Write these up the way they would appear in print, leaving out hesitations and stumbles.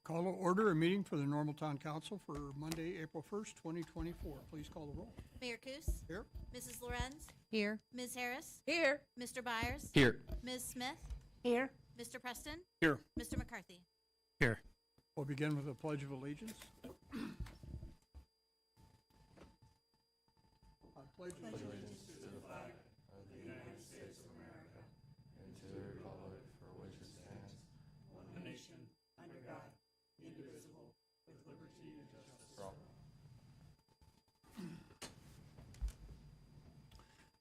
Call to order a meeting for the Normal Town Council for Monday, April 1st, 2024. Please call the roll. Mayor Kus? Here. Mrs. Lorenz? Here. Ms. Harris? Here. Mr. Byers? Here. Ms. Smith? Here. Mr. Preston? Here. Mr. McCarthy? Here. We'll begin with a pledge of allegiance. I pledge allegiance to the flag of the United States of America and to the republic for which it stands, one nation, under God, indivisible, with liberty and justice for all.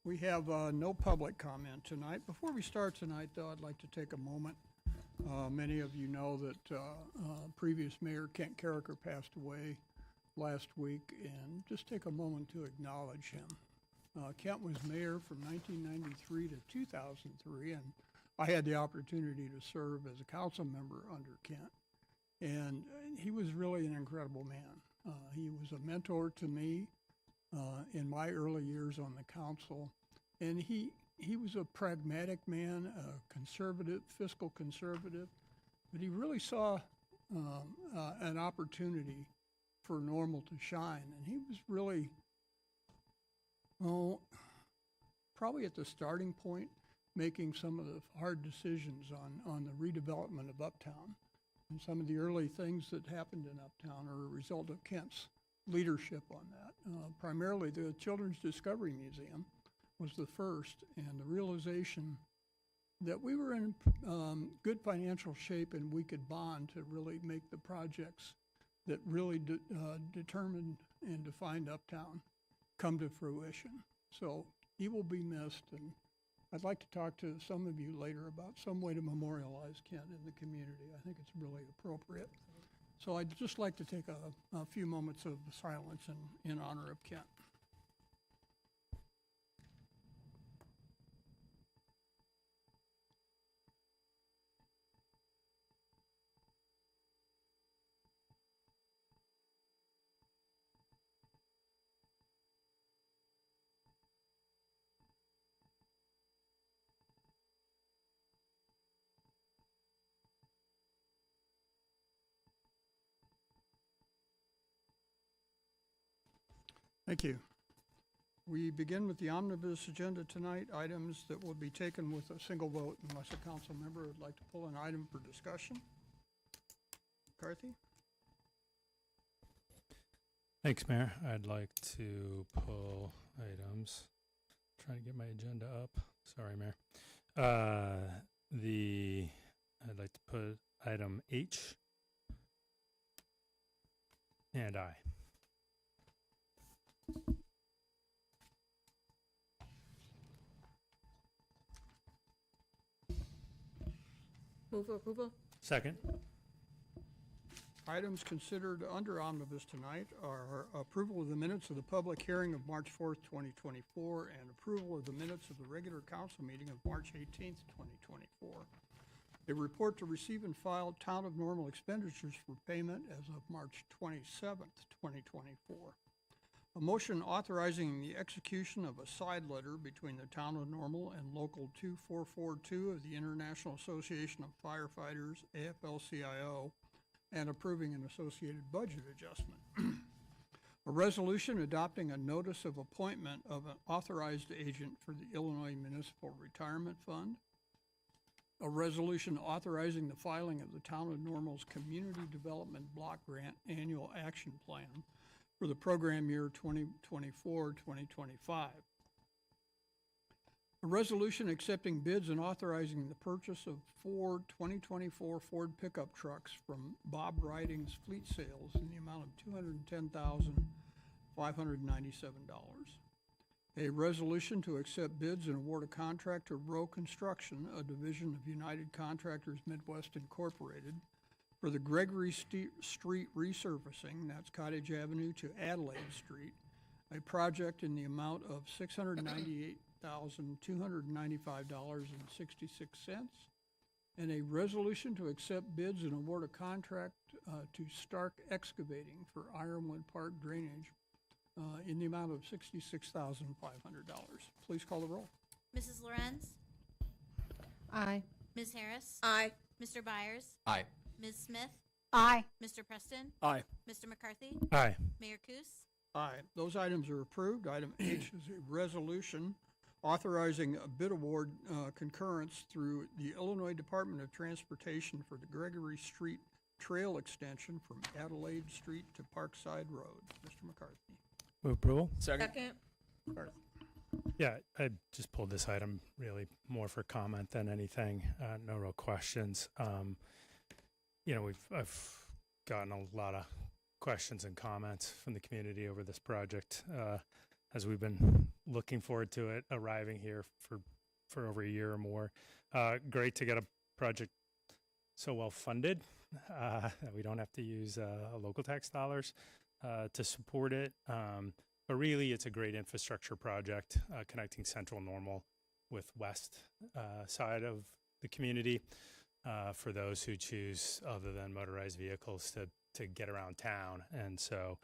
We have no public comment tonight. Before we start tonight, though, I'd like to take a moment. Many of you know that previous Mayor Kent Carricker passed away last week, and just take a moment to acknowledge him. Kent was mayor from 1993 to 2003, and I had the opportunity to serve as a council member under Kent. And he was really an incredible man. He was a mentor to me in my early years on the council. And he was a pragmatic man, a conservative, fiscal conservative, but he really saw an opportunity for Normal to shine. And he was really, probably at the starting point, making some of the hard decisions on the redevelopment of Uptown. And some of the early things that happened in Uptown are a result of Kent's leadership on that. Primarily the Children's Discovery Museum was the first, and the realization that we were in good financial shape and we could bond to really make the projects that really determined and defined Uptown come to fruition. So he will be missed, and I'd like to talk to some of you later about some way to memorialize Kent in the community. I think it's really appropriate. So I'd just like to take a few moments of silence in honor of Kent. Thank you. We begin with the omnibus agenda tonight, items that will be taken with a single vote unless a council member would like to pull an item for discussion. McCarthy? Thanks, Mayor. I'd like to pull items. Trying to get my agenda up. Sorry, Mayor. I'd like to put item H and I. Move for approval. Second. Items considered under omnibus tonight are approval of the minutes of the public hearing of March 4th, 2024, and approval of the minutes of the regular council meeting of March 18th, 2024. A report to receive and file Town of Normal expenditures for payment as of March 27th, 2024. A motion authorizing the execution of a side letter between the Town of Normal and Local 2442 of the International Association of Firefighters, AFL-CIO, and approving an associated budget adjustment. A resolution adopting a notice of appointment of an authorized agent for the Illinois Municipal Retirement Fund. A resolution authorizing the filing of the Town of Normal's Community Development Block Grant Annual Action Plan for the program year 2024-2025. A resolution accepting bids and authorizing the purchase of 4 2024 Ford pickup trucks from Bob Riding's Fleet Sales in the amount of $210,597. A resolution to accept bids and award a contract to Rowe Construction, a division of United Contractors Midwest Incorporated, for the Gregory Street resurfacing, that's Cottage Avenue to Adelaide Street, a project in the amount of $698,295.66, and a resolution to accept bids and award a contract to Stark Excavating for Ironwood Park drainage in the amount of $66,500. Please call the roll. Mrs. Lorenz? Aye. Ms. Harris? Aye. Mr. Byers? Aye. Ms. Smith? Aye. Mr. Preston, Aye. Mr. McCarthy, Aye. Mayor Kus, Aye. Those items are approved. Item H is a resolution authorizing a bid award concurrence through the Illinois Department of Transportation for the Gregory Street Trail Extension from Adelaide Street to Parkside Road. Mr. McCarthy. Move approval. Second. McCarthy. Yeah, I just pulled this item really more for comment than anything. No real questions. I've gotten a lot of questions and comments from the community over this project as we've been looking forward to it arriving here for over a year or more. Great to get a project so well funded that we don't have to use local tax dollars to support it. But really, it's a great infrastructure project connecting Central Normal with west side of the community for those who choose other than motorized vehicles to get around town. And so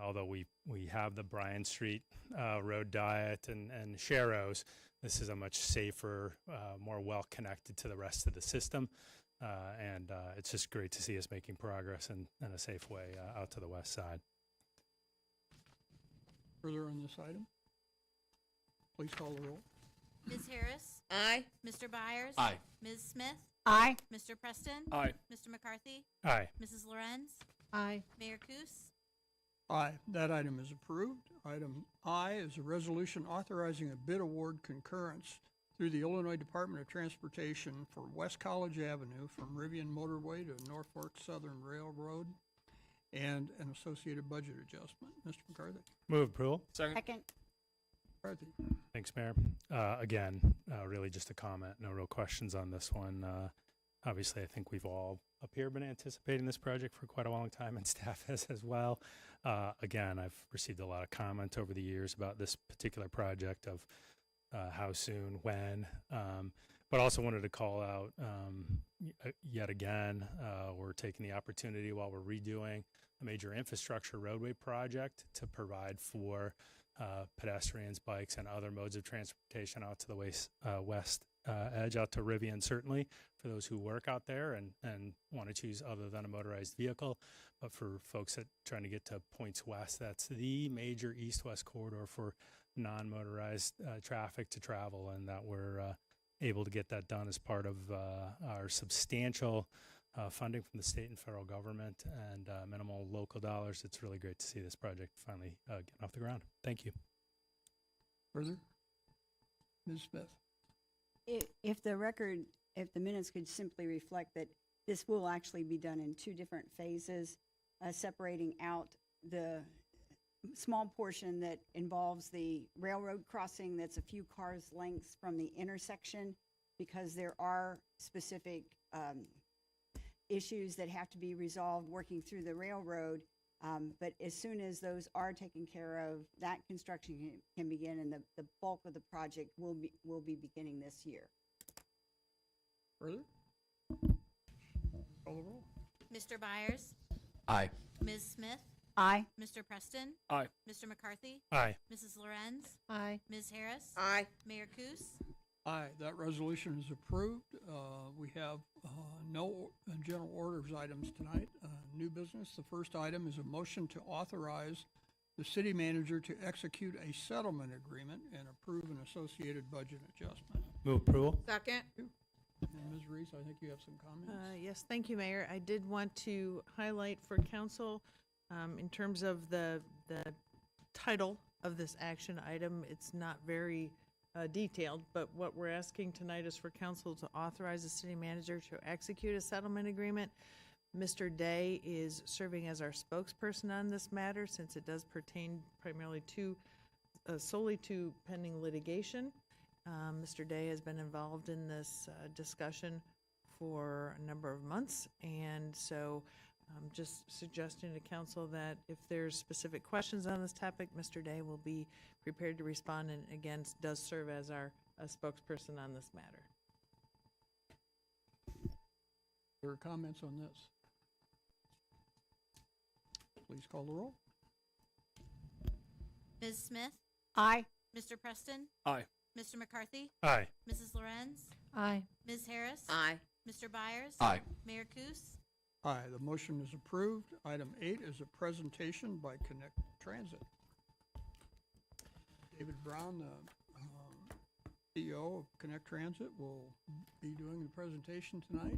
although we have the Bryan Street road diet and Sharrows, this is a much safer, more well connected to the rest of the system. And it's just great to see us making progress in a safe way out to the west side. Further on this item? Please call the roll. Ms. Harris, Aye. Mr. Byers. Aye. Ms. Smith, Aye. Mr. Preston, Aye. Mr. McCarthy, Aye. Mrs. Lorenz, Aye. Mayor Kus, Aye. That item is approved. Item I is a resolution authorizing a bid award concurrence through the Illinois Department of Transportation for West College Avenue from Rivian Motorway to Norfolk Southern Railroad and an associated budget adjustment. Mr. McCarthy. Move approval. Second. Second. McCarthy. Thanks, Mayor. Again, really just a comment, no real questions on this one. Obviously, I think we've all up here been anticipating this project for quite a long time, and staff has as well. Again, I've received a lot of comment over the years about this particular project of how soon, when, but also wanted to call out yet again, we're taking the opportunity while we're redoing a major infrastructure roadway project to provide for pedestrians, bikes, and other modes of transportation out to the west edge, out to Rivian, certainly for those who work out there and want to choose other than a motorized vehicle. But for folks that trying to get to points west, that's the major east-west corridor for non-motorized traffic to travel, and that we're able to get that done as part of our substantial funding from the state and federal government and minimal local dollars. It's really great to see this project finally getting off the ground. Thank you. Further? Ms. Smith. If the minutes could simply reflect that this will actually be done in two different phases, separating out the small portion that involves the railroad crossing that's a few cars lengths from the intersection, because there are specific issues that have to be resolved working through the railroad. But as soon as those are taken care of, that construction can begin, and the bulk of the project will be beginning this year. Further? Call the roll. Mr. Byers, Aye. Ms. Smith, Aye. Mr. Preston, Aye. Mr. McCarthy, Aye. Mrs. Lorenz, Aye. Ms. Harris, Aye. Mayor Kus, Aye, that resolution is approved. We have no general orders items tonight. New business, the first item is a motion to authorize the city manager to execute a settlement agreement and approve an associated budget adjustment. Move approval. Second. And Ms. Reese, I think you have some comments. Yes, thank you, Mayor. I did want to highlight for council, in terms of the title of this action item, it's not very detailed, but what we're asking tonight is for council to authorize the city manager to execute a settlement agreement. Mr. Day is serving as our spokesperson on this matter, since it does pertain primarily to, solely to pending litigation. Mr. Day has been involved in this discussion for a number of months, and so I'm just suggesting to council that if there's specific questions on this topic, Mr. Day will be prepared to respond, and again, does serve as our spokesperson on this matter. There are comments on this? Please call the roll. Ms. Smith, Aye. Mr. Preston, Aye. Mr. McCarthy, Aye. Mrs. Lorenz, Aye. Ms. Harris, Aye. Mr. Byers, Aye. Mayor Kus, Aye, the motion is approved. Item 8 is a presentation by Connect Transit. David Brown, the CEO of Connect Transit, will be doing the presentation tonight.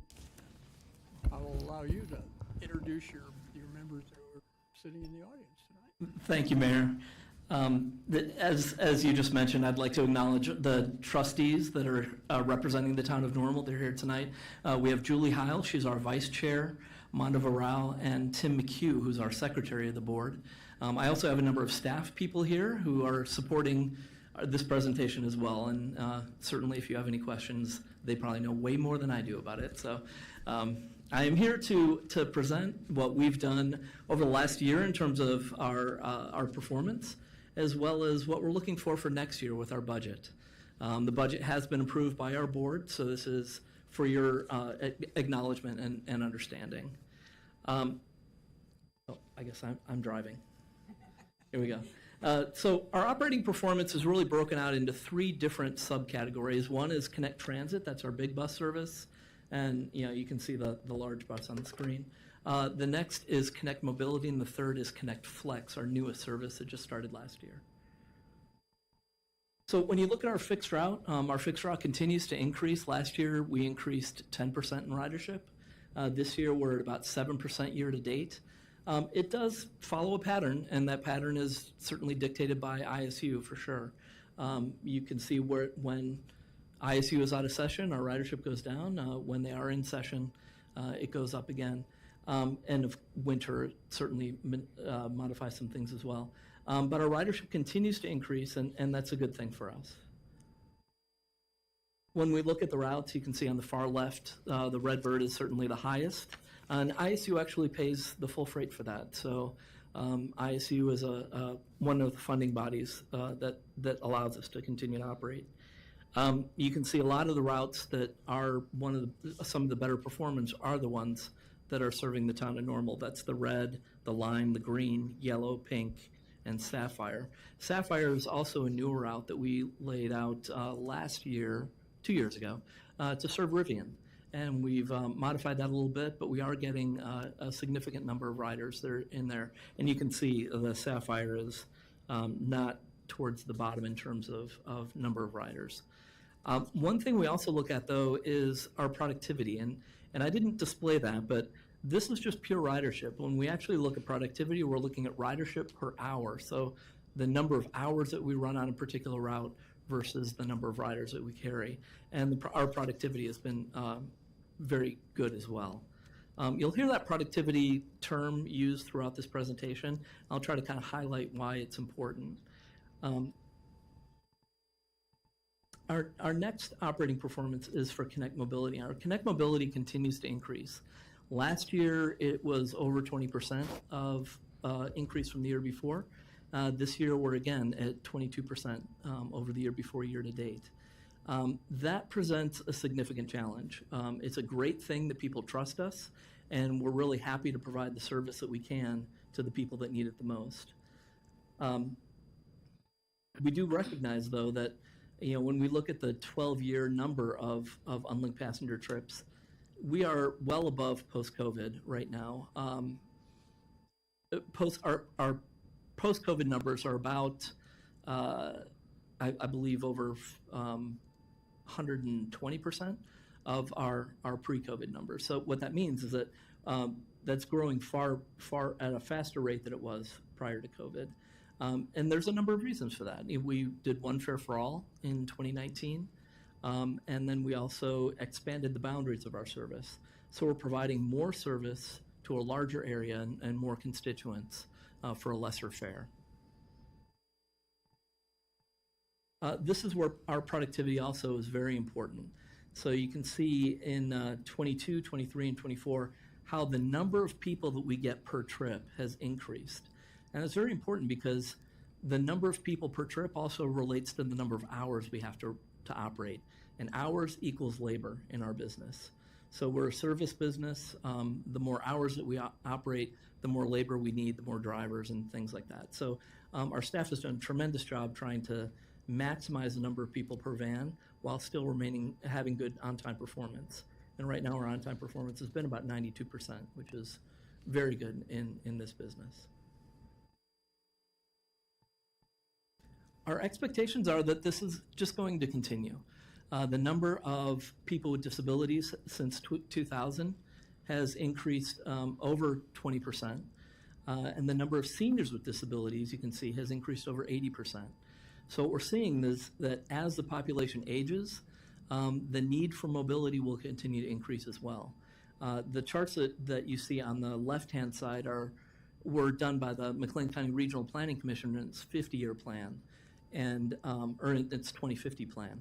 I will allow you to introduce your members that are sitting in the audience tonight. Thank you, Mayor. As you just mentioned, I'd like to acknowledge the trustees that are representing the town of Normal. They're here tonight. We have Julie Heil, she's our vice chair, Monda Varao, and Tim McHugh, who's our secretary of the board. I also have a number of staff people here who are supporting this presentation as well, and certainly if you have any questions, they probably know way more than I do about it. So I am here to present what we've done over the last year in terms of our performance, as well as what we're looking for next year with our budget. The budget has been approved by our board, so this is for your acknowledgement and understanding. Oh, I guess I'm driving. Here we go. So our operating performance is really broken out into 3 different subcategories. One is Connect Transit, that's our big bus service, and you can see the large bus on the screen. The next is Connect Mobility, and the third is Connect Flex, our newest service that just started last year. So when you look at our fixed route continues to increase. Last year, we increased 10% in ridership. This year, we're at about 7% year to date. It does follow a pattern, and that pattern is certainly dictated by ISU for sure. You can see when ISU is out of session, our ridership goes down. When they are in session, it goes up again. And of winter, certainly modifies some things as well. But our ridership continues to increase, and that's a good thing for us. When we look at the routes, you can see on the far left, the Redbird is certainly the highest. And ISU actually pays the full freight for that. So ISU is one of the funding bodies that allows us to continue to operate. You can see a lot of the routes that are some of the better performance are the ones that are serving the town of Normal. That's the red, the lime, the green, yellow, pink, and sapphire. Sapphire is also a newer route that we laid out last year, 2 years ago, to serve Rivian. And we've modified that a little bit, but we are getting a significant number of riders that are in there. And you can see the Sapphire is not towards the bottom in terms of number of riders. One thing we also look at, though, is our productivity. And I didn't display that, but this is just pure ridership. When we actually look at productivity, we're looking at ridership per hour. So the number of hours that we run on a particular route versus the number of riders that we carry. And our productivity has been very good as well. You'll hear that productivity term used throughout this presentation. I'll try to kind of highlight why it's important. Our next operating performance is for Connect Mobility. Our Connect Mobility continues to increase. Last year, it was over 20% of increase from the year before. This year, we're again at 22% over the year before, year to date. That presents a significant challenge. It's a great thing that people trust us, and we're really happy to provide the service that we can to the people that need it the most. We do recognize, though, that when we look at the 12-year number of unlinked passenger trips, we are well above post-COVID right now. Our post-COVID numbers are about, I believe, over 120% of our pre-COVID numbers. So what that means is that that's growing far at a faster rate than it was prior to COVID. And there's a number of reasons for that. We did One Fare for All in 2019. And then we also expanded the boundaries of our service. So we're providing more service to a larger area and more constituents for a lesser fare. This is where our productivity also is very important. So you can see in 22, 23, and 24 how the number of people that we get per trip has increased. And it's very important because the number of people per trip also relates to the number of hours we have to operate. And hours equals labor in our business. So we're a service business. The more hours that we operate, the more labor we need, the more drivers and things like that. So our staff has done a tremendous job trying to maximize the number of people per van while still having good on-time performance. And right now, our on-time performance has been about 92%, which is very good in this business. Our expectations are that this is just going to continue. The number of people with disabilities since 2000 has increased over 20%. And the number of seniors with disabilities, you can see, has increased over 80%. So what we're seeing is that as the population ages, the need for mobility will continue to increase as well. The charts that you see on the left-hand side were done by the McLean County Regional Planning Commission in its 50-year plan, or its 2050 plan.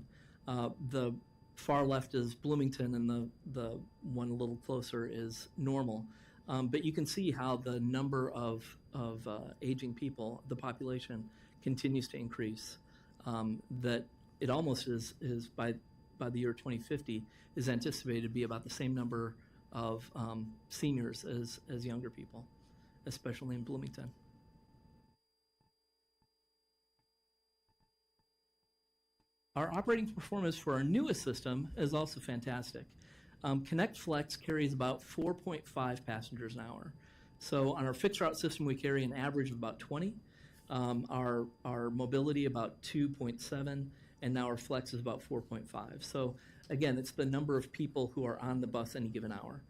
The far left is Bloomington, and the one a little closer is Normal. But you can see how the number of aging people, the population, continues to increase. That it almost is by the year 2050 is anticipated to be about the same number of seniors as younger people, especially in Bloomington. Our operating performance for our newest system is also fantastic. Connect Flex carries about 4.5 passengers an hour. So on our fixed route system, we carry an average of about 20. Our mobility about 2.7, and now our Flex is about 4.5. So again, it's the number of people who are on the bus any given hour.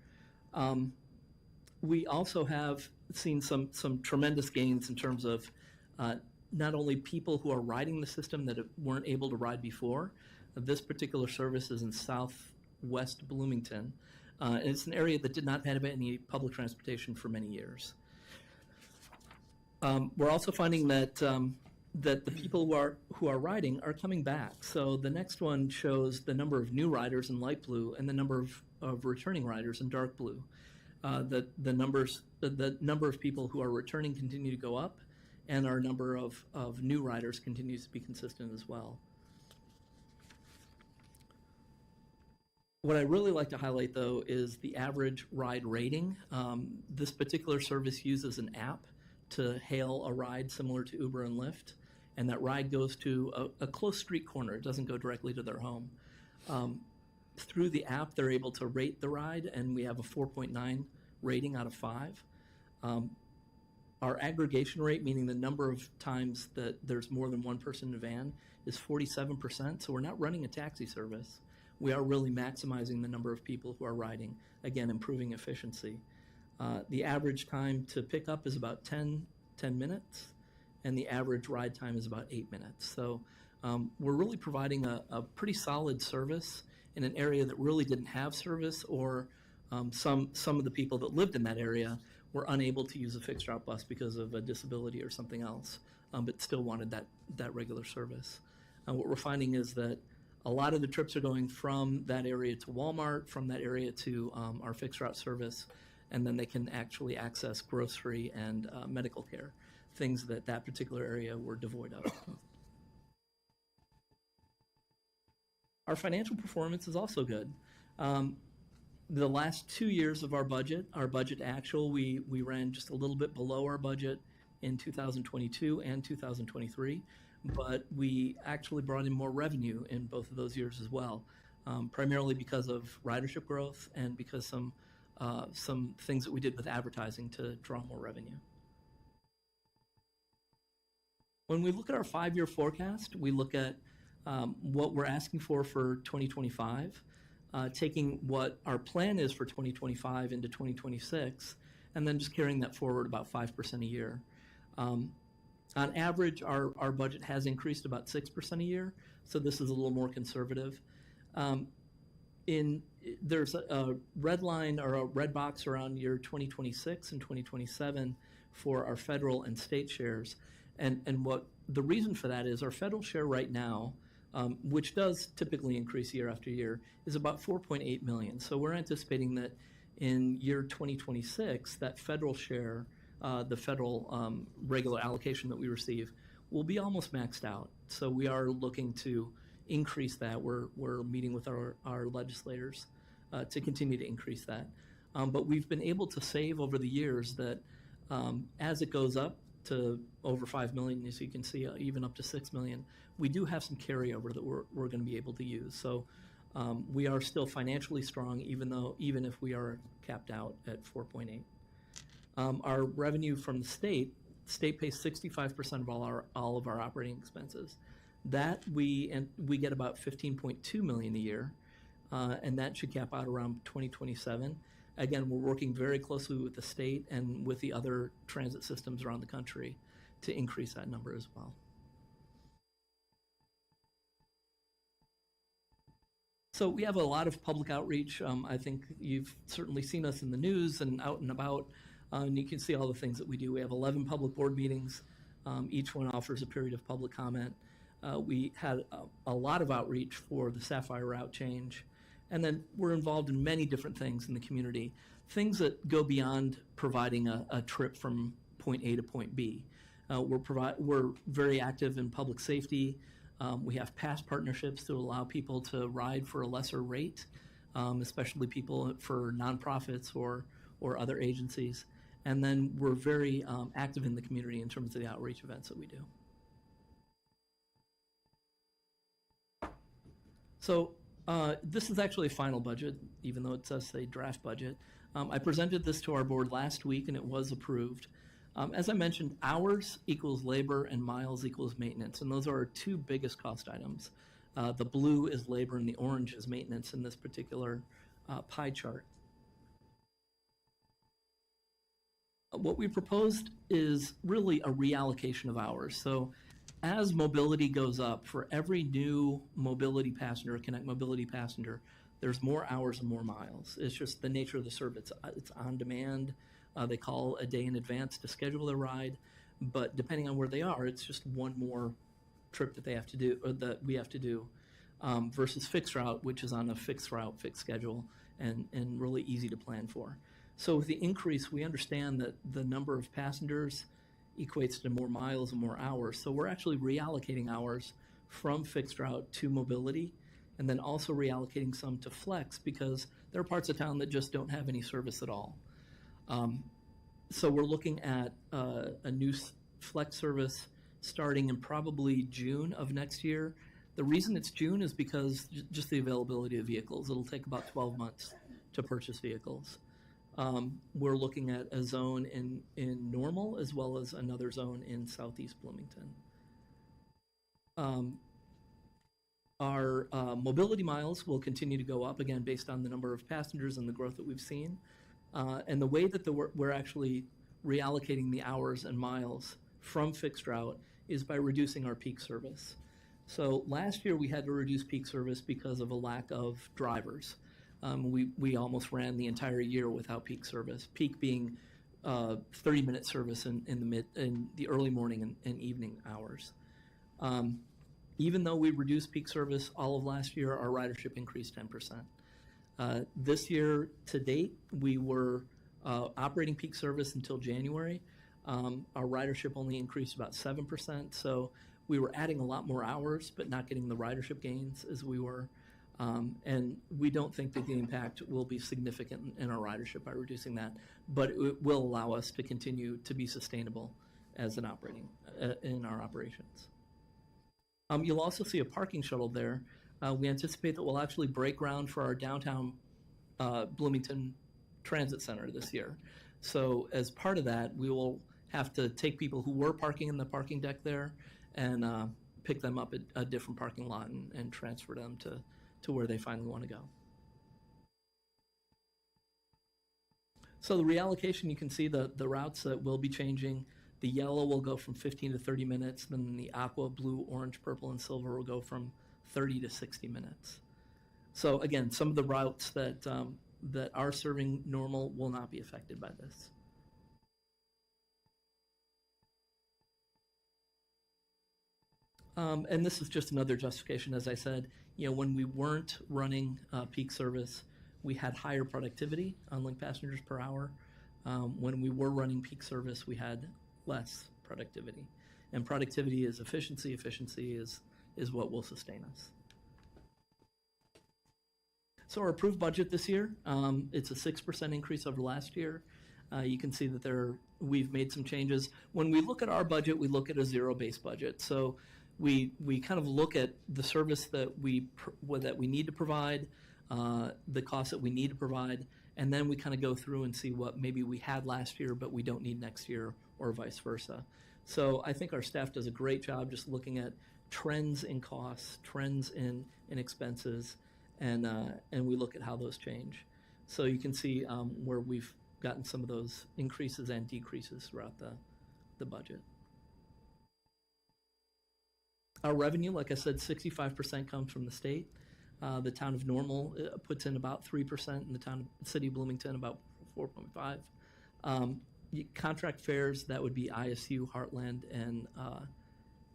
We also have seen some tremendous gains in terms of not only people who are riding the system that weren't able to ride before. This particular service is in Southwest Bloomington. And it's an area that did not have any public transportation for many years. We're also finding that that the people who are riding are coming back. So the next one shows the number of new riders in light blue and the number of returning riders in dark blue. The number of people who are returning continue to go up, and our number of new riders continues to be consistent as well. What I really like to highlight, though, is the average ride rating. This particular service uses an app to hail a ride similar to Uber and Lyft, and that ride goes to a close street corner. It doesn't go directly to their home. Through the app, they're able to rate the ride, and we have a 4.9 rating out of 5. Our aggregation rate, meaning the number of times that there's more than one person in a van, is 47%, so we're not running a taxi service. We are really maximizing the number of people who are riding, again, improving efficiency. The average time to pick up is about 10 minutes, and the average ride time is about 8 minutes. So we're really providing a pretty solid service in an area that really didn't have service, or some of the people that lived in that area were unable to use a fixed route bus because of a disability or something else, but still wanted that regular service. What we're finding is that a lot of the trips are going from that area to Walmart, from that area to our fixed route service, and then they can actually access grocery and medical care, things that particular area were devoid of. Our financial performance is also good. The last 2 years of our budget actual, we ran just a little bit below our budget in 2022 and 2023, but we actually brought in more revenue in both of those years as well, primarily because of ridership growth and because some things that we did with advertising to draw more revenue. When we look at our 5-year forecast, we look at what we're asking for 2025, taking what our plan is for 2025 into 2026, and then just carrying that forward about 5% a year. On average, our budget has increased about 6% a year, so this is a little more conservative. There's a red line or a red box around year 2026 and 2027 for our federal and state shares. And what the reason for that is our federal share right now, which does typically increase year after year, is about 4.8 million. So we're anticipating that in year 2026, that federal share, the federal regular allocation that we receive, will be almost maxed out. So we are looking to increase that. We're meeting with our legislators to continue to increase that. But we've been able to save over the years that as it goes up to over 5 million, as you can see, even up to 6 million, we do have some carryover that we're going to be able to use. So We are still financially strong, even if we are capped out at 4.8. Our revenue from the state pays 65% of all of our operating expenses. That we get about $15.2 million a year, and that should cap out around 2027. Again, we're working very closely with the state and with the other transit systems around the country to increase that number as well. So we have a lot of public outreach. I think you've certainly seen us in the news and out and about, and you can see all the things that we do. We have 11 public board meetings. Each one offers a period of public comment. We had a lot of outreach for the Sapphire route change. And then we're involved in many different things in the community, things that go beyond providing a trip from point A to point B. We're very active in public safety. We have past partnerships to allow people to ride for a lesser rate, especially people for nonprofits or other agencies. And then we're very active in the community in terms of the outreach events that we do. So this is actually a final budget, even though it says a draft budget. I presented this to our board last week and it was approved. As I mentioned, hours equals labor and miles equals maintenance, and those are our two biggest cost items. The blue is labor and the orange is maintenance in this particular pie chart. What we proposed is really a reallocation of hours. So as mobility goes up, for every new mobility passenger, Connect Mobility passenger, there's more hours and more miles. It's just the nature of the service. It's on demand. They call a day in advance to schedule their ride, but depending on where they are, it's just one more trip that they have to do, or that we have to do, versus fixed route, which is on a fixed route, fixed schedule, and really easy to plan for. So with the increase, we understand that the number of passengers equates to more miles and more hours. So we're actually reallocating hours from fixed route to mobility, and then also reallocating some to flex, because there are parts of town that just don't have any service at all. So we're looking at a new flex service starting in probably June of next year. The reason it's June is because just the availability of vehicles. It'll take about 12 months to purchase vehicles. We're looking at a zone in Normal as well as another zone in Southeast Bloomington. Our mobility miles will continue to go up, again, based on the number of passengers and the growth that we've seen. And the way that we're actually reallocating the hours and miles from fixed route is by reducing our peak service. So last year we had to reduce peak service because of a lack of drivers. We almost ran the entire year without peak service, peak being 30-minute service in the early morning and evening hours. Even though we reduced peak service all of last year, our ridership increased 10%. This year to date, we were operating peak service until January. Our ridership only increased about 7%, so we were adding a lot more hours, but not getting the ridership gains as we were. And we don't think that the impact will be significant in our ridership by reducing that, but it will allow us to continue to be sustainable as an in our operations. You'll also see a parking shuttle there. We anticipate that we'll actually break ground for our downtown Bloomington Transit Center this year. So as part of that, we will have to take people who were parking in the parking deck there and pick them up at a different parking lot and transfer them to where they finally want to go. So the reallocation, you can see the routes that will be changing. The yellow will go from 15 to 30 minutes, then the aqua, blue, orange, purple, and silver will go from 30 to 60 minutes. So again, some of the routes that are serving Normal will not be affected by this. And this is just another justification, as I said, when we weren't running peak service, we had higher productivity on link passengers per hour. When we were running peak service, we had less productivity. And productivity is efficiency. Efficiency is what will sustain us. So our approved budget this year, it's a 6% increase over last year. You can see that we've made some changes. When we look at our budget, we look at a zero-based budget. So we kind of look at the service that that we need to provide, the cost that we need to provide, and then we kind of go through and see what maybe we had last year but we don't need next year, or vice versa. So I think our staff does a great job just looking at trends in costs, trends in expenses, and we look at how those change. So you can see where we've gotten some of those increases and decreases throughout the budget. Our revenue, like I said, 65% comes from the state. The town of Normal puts in about 3%, and the city of Bloomington about 4.5%. Contract fares, that would be ISU, Heartland,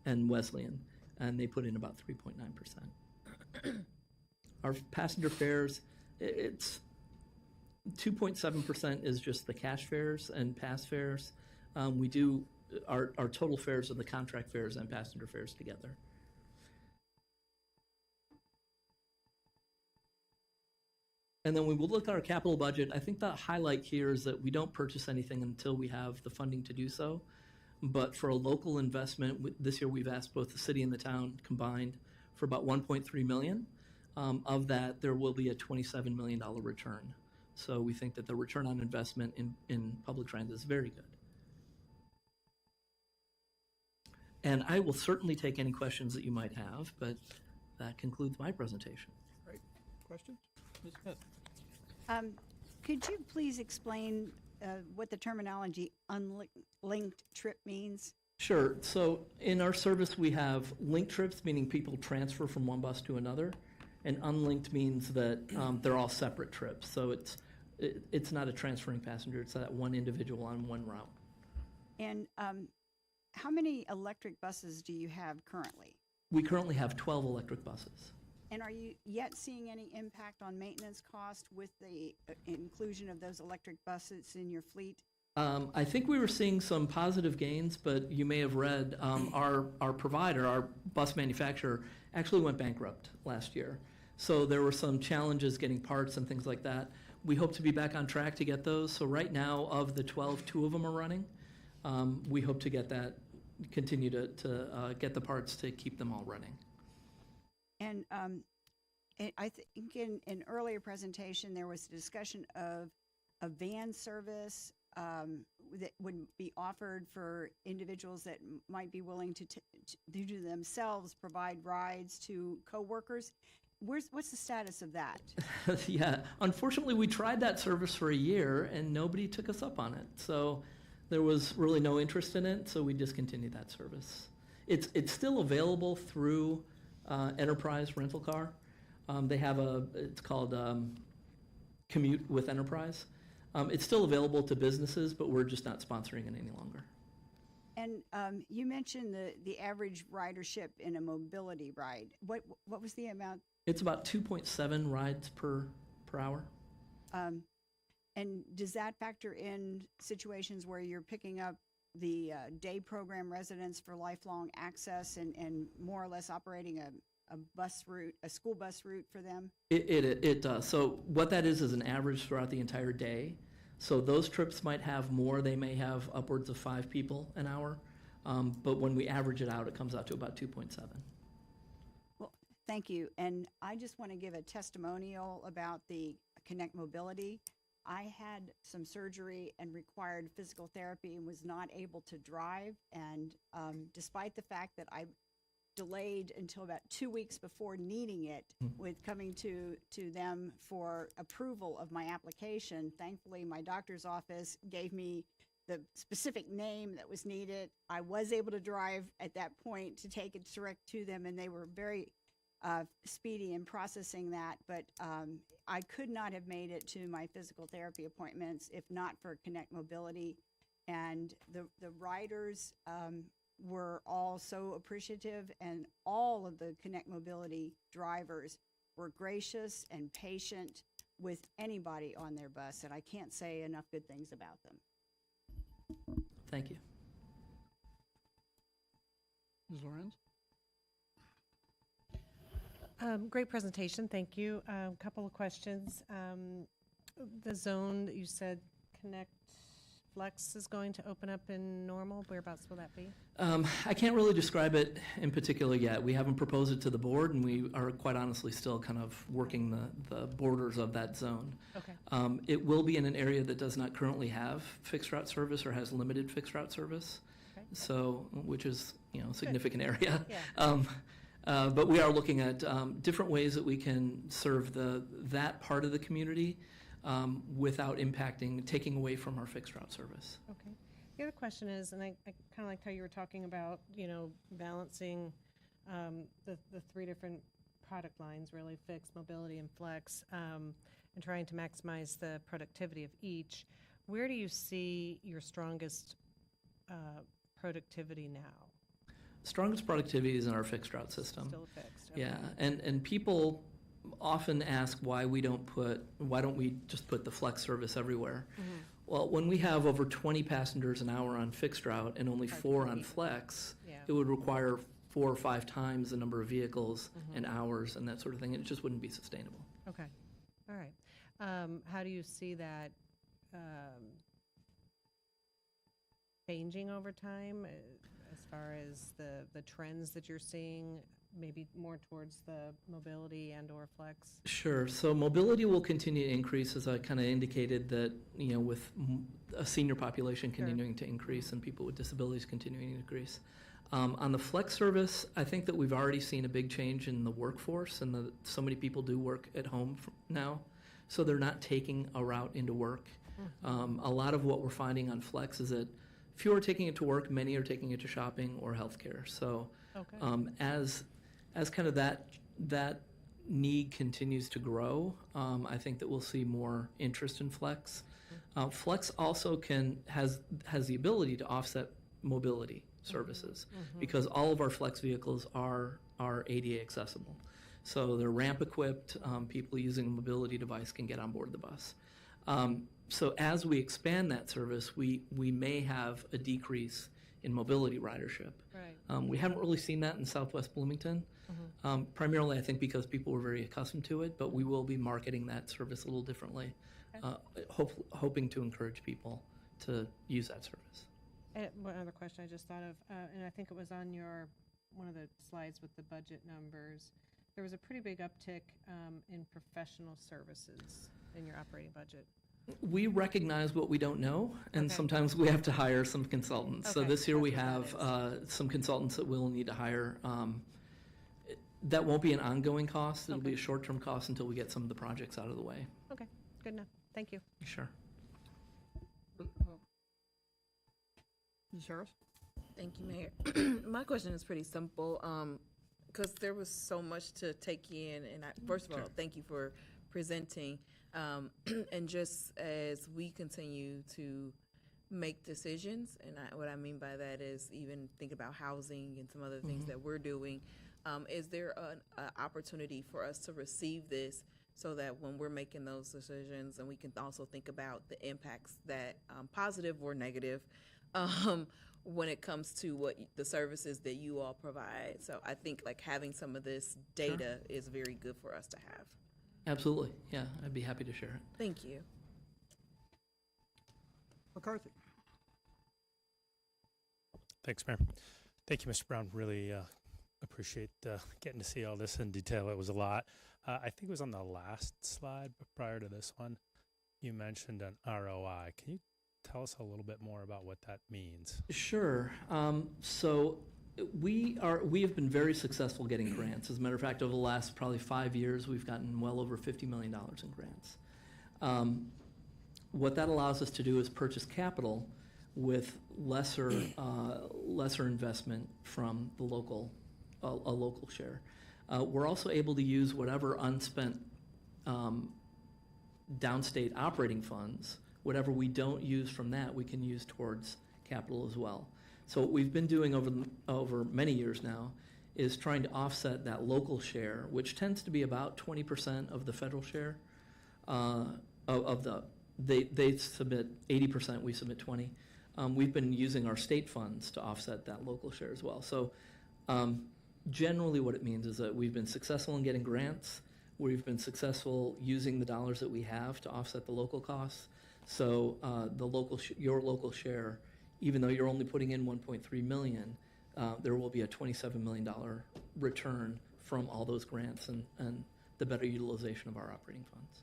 and Wesleyan, and they put in about 3.9%. Our passenger fares, it's 2.7% is just the cash fares and pass fares. We do our total fares are the contract fares and passenger fares together. And then when we look at our capital budget, I think the highlight here is that we don't purchase anything until we have the funding to do so. But for a local investment, this year we've asked both the city and the town combined for about $1.3 million. Of that, there will be a $27 million return. So we think that the return on investment in public transit is very good. And I will certainly take any questions that you might have, but that concludes my presentation. Great. Questions? Ms. Smith? Could you please explain what the terminology unlinked trip means? Sure. So in our service, we have linked trips, meaning people transfer from one bus to another, and unlinked means that they're all separate trips. So it's not a transferring passenger. It's that one individual on one route. And how many electric buses do you have currently? We currently have 12 electric buses. And are you yet seeing any impact on maintenance cost with the inclusion of those electric buses in your fleet? I think we were seeing some positive gains, but you may have read our provider, our bus manufacturer, actually went bankrupt last year. So there were some challenges getting parts and things like that. We hope to be back on track to get those. So right now, of the 12, 2 of them are running. We hope to get that, continue to get the parts to keep them all running. And I think in an earlier presentation, there was a discussion of a van service that would be offered for individuals that might be willing to do themselves, provide rides to coworkers. What's the status of that? Yeah, unfortunately, we tried that service for a year and nobody took us up on it. So there was really no interest in it, so we discontinued that service. It's still available through Enterprise Rental Car. They have it's called Commute with Enterprise. It's still available to businesses, but we're just not sponsoring it any longer. And you mentioned the average ridership in a mobility ride. What was the amount? It's about 2.7 rides per hour. And does that factor in situations where you're picking up the day program residents for lifelong access and more or less operating a bus route, a school bus route for them? It does. So what that is an average throughout the entire day. So those trips might have more. They may have upwards of 5 people an hour. But when we average it out, it comes out to about 2.7. Well, thank you. And I just want to give a testimonial about the Connect Mobility. I had some surgery and required physical therapy and was not able to drive. And despite the fact that I delayed until about 2 weeks before needing it with coming to them for approval of my application, thankfully my doctor's office gave me the specific name that was needed. I was able to drive at that point to take it direct to them, and they were very speedy in processing that, but I could not have made it to my physical therapy appointments if not for Connect Mobility. And the riders were all so appreciative, and all of the Connect Mobility drivers were gracious and patient with anybody on their bus, and I can't say enough good things about them. Thank you. Ms. Lorenz? Great presentation, thank you. Couple of questions. The zone that you said Connect Flex is going to open up in Normal? Whereabouts will that be? I can't really describe it in particular yet. We haven't proposed it to the board, and we are quite honestly still kind of working the borders of that zone. Okay. It will be in an area that does not currently have fixed route service or has limited fixed route service, Okay. so, which is, a significant area. Yeah. But we are looking at different ways that we can serve that part of the community without taking away from our fixed route service. Okay. The other question is, and I kind of liked how you were talking about, balancing the three different product lines, really fixed, mobility, and flex, and trying to maximize the productivity of each. Where do you see your strongest productivity now? Strongest productivity is in our fixed route system. Still fixed. Okay. Yeah, and people often ask why we don't just put the flex service everywhere? Mm-hmm. Well, when we have over 20 passengers an hour on fixed route and only 4 on flex, Yeah. it would require 4 or 5 times the number of vehicles Mm-hmm. and hours and that sort of thing. It just wouldn't be sustainable. Okay. All right. How do you see that changing over time as far as the trends that you're seeing, maybe more towards the mobility and or flex? Sure. So mobility will continue to increase, as I kind of indicated, that, with a senior population continuing to increase and people with disabilities continuing to increase. On the flex service, I think that we've already seen a big change in the workforce, and so many people do work at home now, so they're not taking a route into work. A lot of what we're finding on flex is that fewer are taking it to work, many are taking it to shopping or healthcare. So Okay. as kind of that need continues to grow, I think that we'll see more interest in flex. Flex also has the ability to offset mobility services because all of our flex vehicles are ADA accessible. So they're ramp equipped. People using a mobility device can get on board the bus. So as we expand that service, we may have a decrease in mobility ridership. Right. We haven't really seen that in Southwest Bloomington, primarily I think because people were very accustomed to it, but we will be marketing that service a little differently, hoping to encourage people to use that service. One other question I just thought of, and I think it was on one of the slides with the budget numbers. There was a pretty big uptick in professional services in your operating budget. We recognize what we don't know, and Okay. sometimes we have to hire some consultants. So Okay, this year we that's what have some consultants that we'll need to hire. That won't be an ongoing cost. It'll be Okay. a short-term cost until we get some of the projects out of the way. Okay, good enough. Thank you. Sure. Ms. Harris? Thank you, Mayor. My question is pretty simple, because there was so much to take in, and first of all, thank you for presenting. And just as we continue to make decisions, and what I mean by that is even think about housing and some other things that we're doing, is there an opportunity for us to receive this so that when we're making those decisions, and we can also think about the impacts that, positive or negative, when it comes to what the services that you all provide. So I think like having some of this data is very good for us to have. Absolutely. Yeah, I'd be happy to share it. Thank you. McCarthy? Thanks, Mayor. Thank you, Mr. Brown. Really appreciate getting to see all this in detail. It was a lot. I think it was on the last slide, but prior to this one, you mentioned an ROI. Can you tell us a little bit more about what that means? Sure. So we have been very successful getting grants. As a matter of fact, over the last probably 5 years, we've gotten well over $50 million in grants. What that allows us to do is purchase capital with lesser investment from the local, a local share. We're also able to use whatever unspent downstate operating funds. Whatever we don't use from that, we can use towards capital as well. So what we've been doing over many years now is trying to offset that local share, which tends to be about 20% of the federal share. They submit 80%, we submit 20%. We've been using our state funds to offset that local share as well. So generally what it means is that we've been successful in getting grants. We've been successful using the dollars that we have to offset the local costs. So your local share, even though you're only putting in 1.3 million, there will be a $27 million return from all those grants and the better utilization of our operating funds.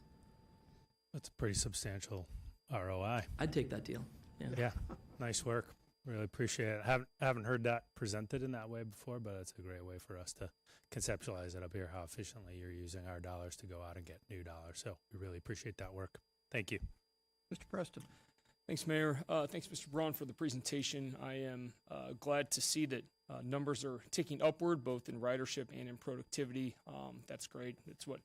That's a pretty substantial ROI. I'd take that deal. Yeah. Yeah, nice work. Really appreciate it. Haven't heard that presented in that way before, but it's a great way for us to conceptualize it up here, how efficiently you're using our dollars to go out and get new dollars. So we really appreciate that work. Thank you. Mr. Preston? Thanks, Mayor. Thanks, Mr. Braun, for the presentation. I am glad to see that numbers are ticking upward, both in ridership and in productivity. That's great. It's what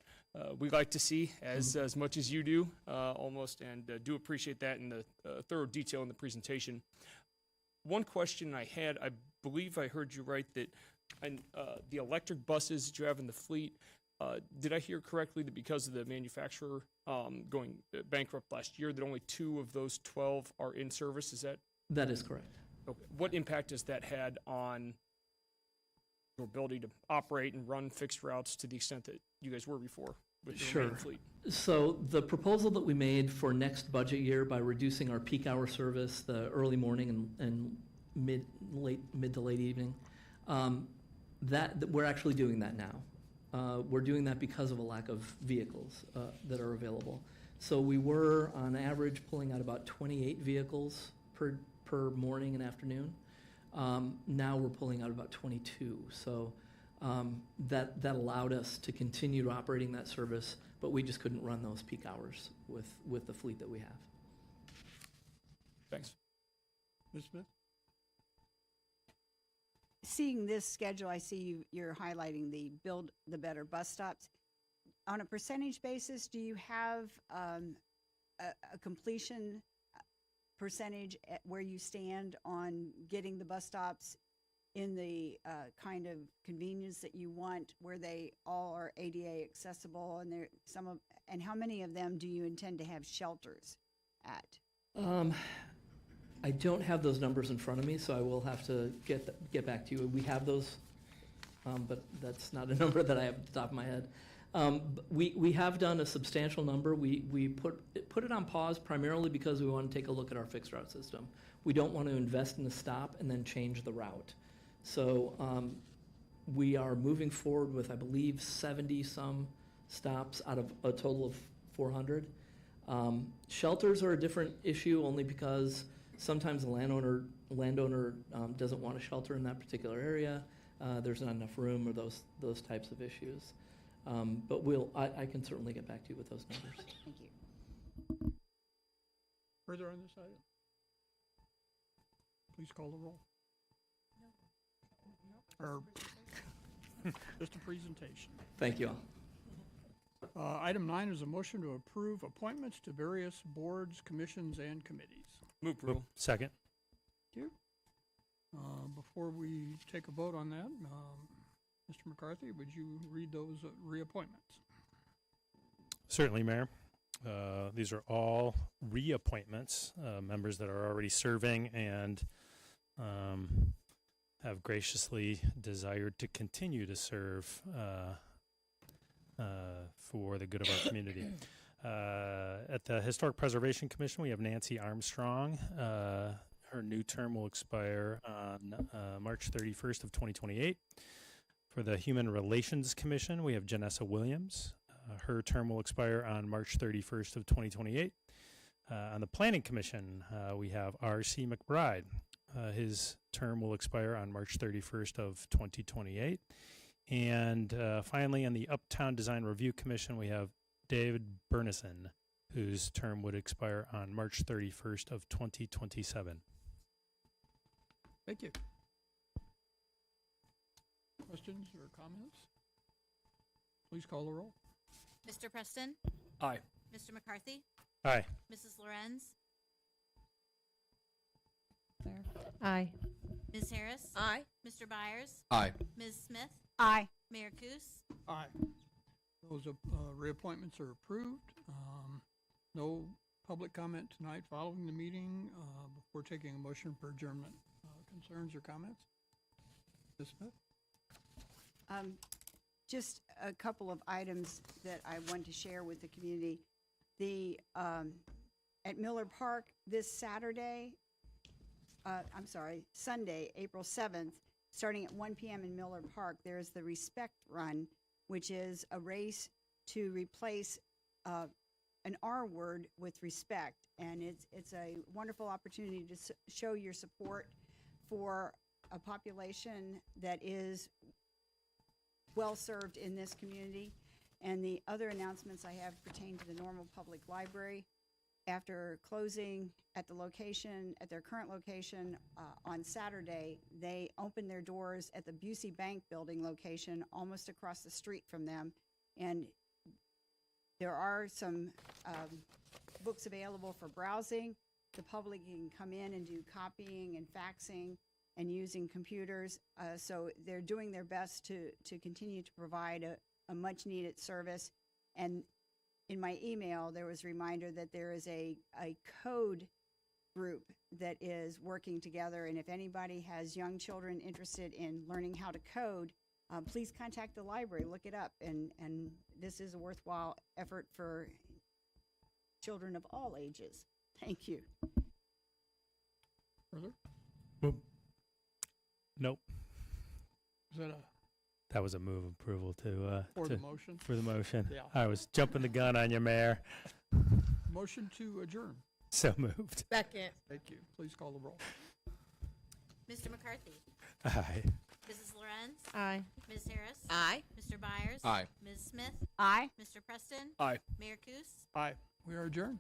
we like to see as much as you do, almost, and do appreciate that in the thorough detail in the presentation. One question I had, I believe I heard you right, that the electric buses that you have in the fleet, did I hear correctly that because of the manufacturer going bankrupt last year, that only 2 of those 12 are in service? Is that? That is correct. Okay. What impact has that had on your ability to operate and run fixed routes to the extent that you guys were before with the remaining fleet? So the proposal that we made for next budget year by reducing our peak hour service, the early morning and mid to late evening, that we're actually doing that now. We're doing that because of a lack of vehicles that are available. So we were on average pulling out about 28 vehicles per morning and afternoon. Now we're pulling out about 22. So that allowed us to continue operating that service, but we just couldn't run those peak hours with the fleet that we have. Thanks. Ms. Smith? Seeing this schedule, I see you're highlighting the Build the Better bus stops. On a percentage basis, do you have a completion percentage at where you stand on getting the bus stops in the kind of convenience that you want, where they all are ADA accessible, and how many of them do you intend to have shelters at? I don't have those numbers in front of me, so I will have to get back to you. We have those, but that's not a number that I have at the top of my head. We have done a substantial number. We put it on pause primarily because we want to take a look at our fixed route system. We don't want to invest in the stop and then change the route. So we are moving forward with, I believe, 70-some stops out of a total of 400. Shelters are a different issue only because sometimes the landowner doesn't want a shelter in that particular area. There's not enough room or those types of issues. But I can certainly get back to you with those numbers. Thank you. Further on this item? Please call the roll. Or just a presentation. Thank you all. Item 9 is a motion to approve appointments to various boards, commissions, and committees. Move approval. Second. Thank you. Before we take a vote on that, Mr. McCarthy, would you read those reappointments? Certainly, Mayor. These are all reappointments, members that are already serving and have graciously desired to continue to serve for the good of our community. At the Historic Preservation Commission, we have Nancy Armstrong. Her new term will expire on March 31st of 2028. For the Human Relations Commission, we have Janessa Williams. Her term will expire on March 31st of 2028. On the Planning Commission, we have R.C. McBride. His term will expire on March 31st of 2028. And finally, on the Uptown Design Review Commission, we have David Bernison, whose term would expire on March 31st of 2027. Thank you. Questions or comments? Please call the roll. Mr. Preston? Aye. Mr. McCarthy? Aye. Mrs. Lorenz? Aye. Ms. Harris? Aye. Mr. Byers? Aye. Ms. Smith? Aye. Mayor Kus? Aye. Those reappointments are approved. No public comment tonight following the meeting before taking a motion for adjournment. Concerns or comments? Ms. Smith? Just a couple of items that I want to share with the community. The at Miller Park this Sunday, April 7th, starting at 1 p.m. in Miller Park, there's the Respect Run, which is a race to replace an R word with respect. And it's a wonderful opportunity to show your support for a population that is well-served in this community. And the other announcements I have pertain to the Normal Public Library. After closing at their current location on Saturday, they opened their doors at the Busey Bank Building location, almost across the street from them. And there are some books available for browsing. The public can come in and do copying and faxing and using computers. So they're doing their best to continue to provide a much-needed service. And in my email, there was a reminder that there is a code group that is working together. And if anybody has young children interested in learning how to code, please contact the library, look it up. And this is a worthwhile effort for children of all ages. Thank you. Further? Nope. Is that That was a move approval for the motion? for the motion. Yeah. I was jumping the gun on you, Mayor. Motion to adjourn. So moved. Second. Thank you. Please call the roll. Mr. McCarthy? Aye. Mrs. Lorenz? Aye. Ms. Harris? Aye. Mr. Byers? Aye. Ms. Smith? Aye. Mr. Preston? Aye. Mayor Kus? Aye. We are adjourned.